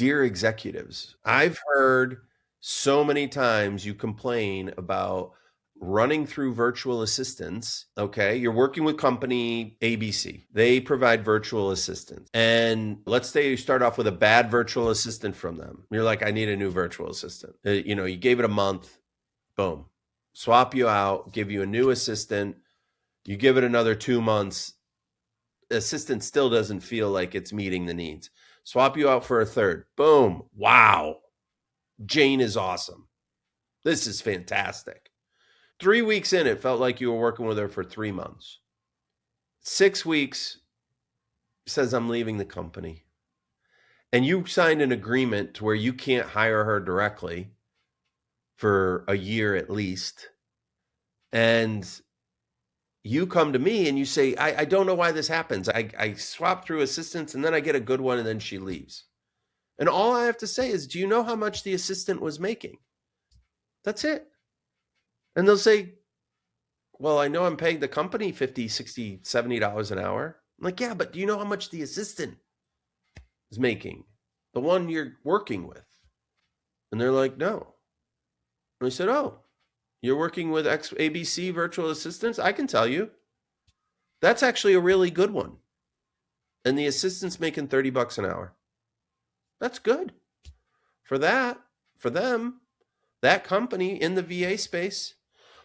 dear executives, I've heard so many times you complain about running through virtual assistants. Okay, you're working with company ABC. They provide virtual assistants. And let's say you start off with a bad virtual assistant from them. You're like, I need a new virtual assistant. You gave it a month, boom, swap you out, give you a new assistant. You give it another 2 months, the assistant still doesn't feel like it's meeting the needs. Swap you out for a third. Boom. Wow. Jane is awesome. This is fantastic. 3 weeks in, it felt like you were working with her for 3 months. 6 weeks, says, I'm leaving the company. And you signed an agreement to where you can't hire her directly for a year at least. And you come to me and you say, I don't know why this happens. I swap through assistants and then I get a good one and then she leaves. And all I have to say is, do you know how much the assistant was making? That's it. And they'll say, well, I know I'm paying the company $50, $60, $70 an hour. I'm like, yeah, but do you know how much the assistant is making? The one you're working with. And they're like, no. And I said, oh, you're working with ABC virtual assistants? I can tell you. That's actually a really good one. And the assistant's making $30 an hour. That's good. For them, that company in the VA space.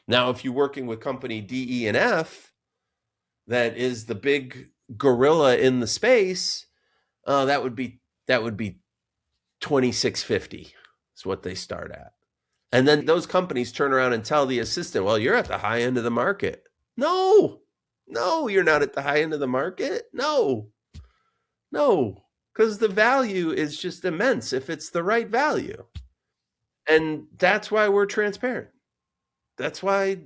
Now, if you're working with company D, E, and F, that is the big gorilla in the space, that would be $26.50 is what they start at. And then those companies turn around and tell the assistant, well, you're at the high end of the market. No, you're not at the high end of the market. No, because the value is just immense if it's the right value. And that's why we're transparent. That's why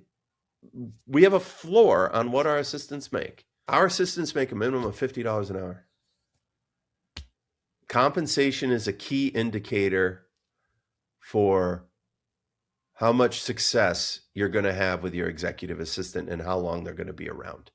we have a floor on what our assistants make. Our assistants make a minimum of $50 an hour. Compensation is a key indicator for how much success you're going to have with your executive assistant and how long they're going to be around.